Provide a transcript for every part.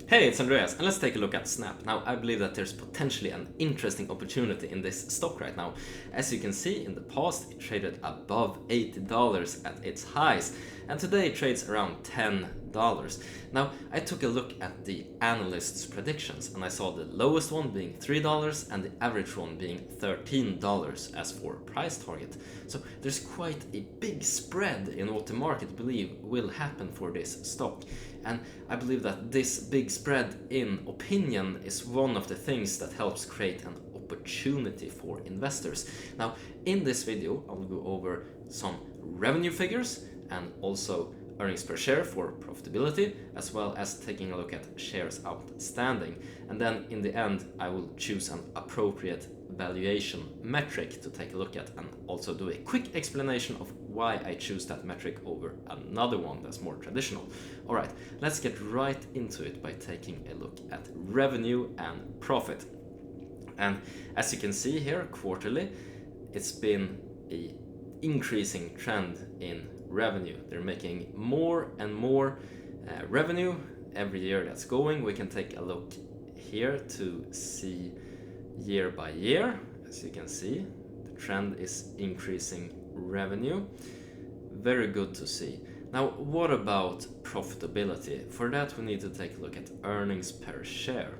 Hey, it's Andreas, and let's take a look at Snap. Now, I believe that there's potentially an interesting opportunity in this stock right now. As you can see, in the past, it traded above $80 at its highs, and today it trades around $10. Now, I took a look at the analysts' predictions, and I saw the lowest one being $3 and the average one being $13 as for price target. So there's quite a big spread in what the market believe will happen for this stock. And I believe that this big spread in opinion is one of the things that helps create an opportunity for investors. Now, in this video, I will go over some revenue figures and also earnings per share for profitability, as well as taking a look at shares outstanding. And then in the end, I will choose an appropriate valuation metric to take a look at and also do a quick explanation of why I choose that metric over another one that's more traditional. Alright, let's get right into it by taking a look at revenue and profit. And as you can see here, quarterly, it's been a increasing trend in revenue. They're making more and more revenue every year that's going. We can take a look here to see year by year. As you can see, the trend is increasing revenue. Very good to see. Now, what about profitability? For that, we need to take a look at earnings per share.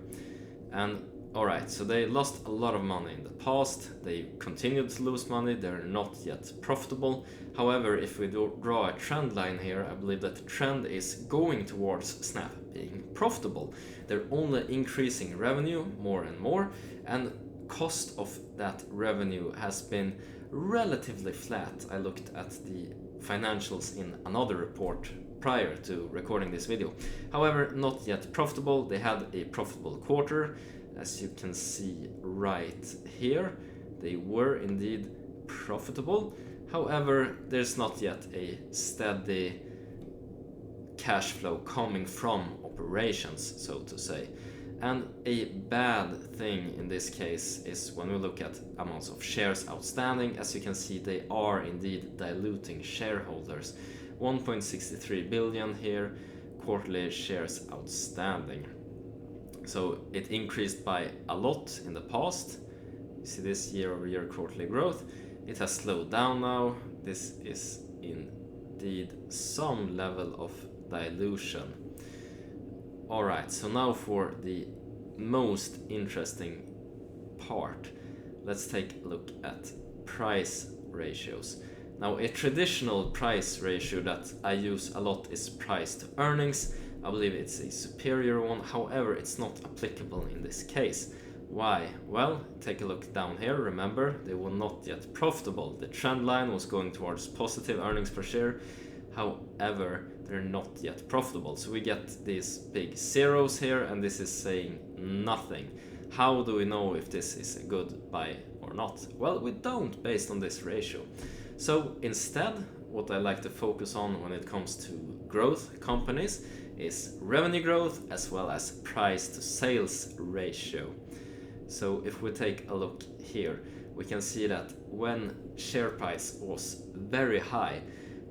And alright, so they lost a lot of money in the past, they continued to lose money, they're not yet profitable. However, if we draw a trend line here, I believe that the trend is going towards Snap being profitable. They're only increasing revenue more and more, and cost of that revenue has been relatively flat. I looked at the financials in another report prior to recording this video. However, not yet profitable. They had a profitable quarter. As you can see right here, they were indeed profitable. However, there's not yet a steady cash flow coming from operations, so to say. And a bad thing in this case is when we look at amounts of shares outstanding. As you can see, they are indeed diluting shareholders. 1.63 billion here, quarterly shares outstanding. So it increased by a lot in the past. You see this year-over-year quarterly growth. It has slowed down now. This is indeed some level of dilution. Alright, so now for the most interesting part. Let's take a look at price ratios. Now, a traditional price ratio that I use a lot is price to earnings. I believe it's a superior one, however, it's not applicable in this case. Why? Well, take a look down here. Remember, they were not yet profitable. The trend line was going towards positive earnings per share. However, they're not yet profitable. So we get these big zeros here, and this is saying nothing. How do we know if this is a good buy or not? Well, we don't based on this ratio. So instead, what I like to focus on when it comes to growth companies is revenue growth as well as price to sales ratio. So if we take a look here, we can see that when share price was very high,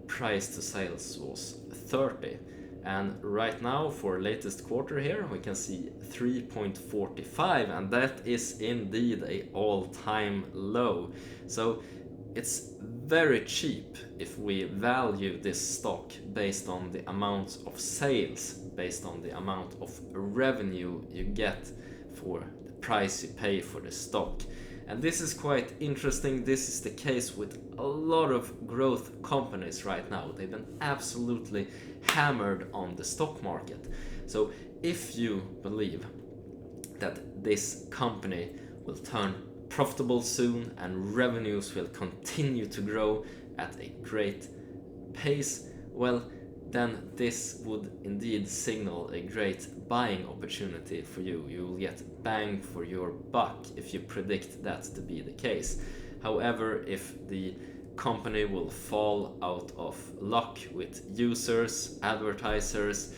price to sales was 30. And right now for latest quarter here, we can see 3.45, and that is indeed a all-time low. So it's very cheap if we value this stock based on the amount of sales, based on the amount of revenue you get for the price you pay for the stock. And this is quite interesting. This is the case with a lot of growth companies right now. They've been absolutely hammered on the stock market. So if you believe that this company will turn profitable soon and revenues will continue to grow at a great pace, well, then this would indeed signal a great buying opportunity for you. You will get bang for your buck if you predict that to be the case. However, if the company will fall out of luck with users, advertisers,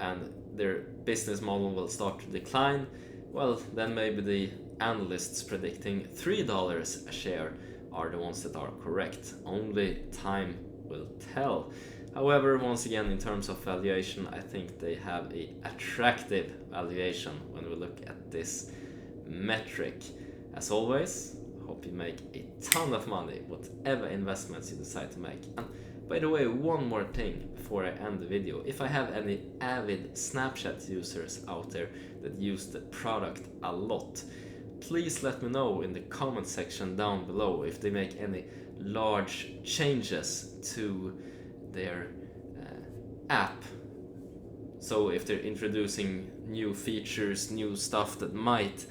and their business model will start to decline, well, then maybe the analysts predicting $3 a share are the ones that are correct. Only time will tell. However, once again, in terms of valuation, I think they have a attractive valuation when we look at this metric. As always, hope you make a ton of money, whatever investments you decide to make. And by the way, one more thing before I end the video. If I have any avid Snapchat users out there that use the product a lot, please let me know in the comment section down below if they make any large changes to their app. So if they're introducing new features, new stuff that might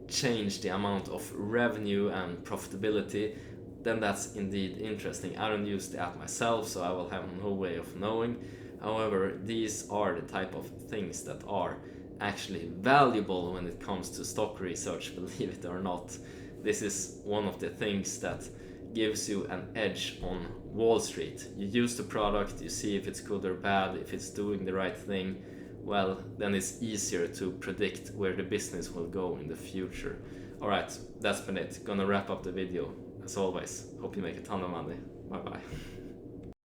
change the amount of revenue and profitability, then that's indeed interesting. I don't use the app myself, so I will have no way of knowing. However, these are the type of things that are actually valuable when it comes to stock research, believe it or not. This is one of the things that gives you an edge on Wall Street. You use the product, you see if it's good or bad, if it's doing the right thing, well, then it's easier to predict where the business will go in the future. Alright, that's been it. Gonna wrap up the video. As always, hope you make a ton of money. Bye bye.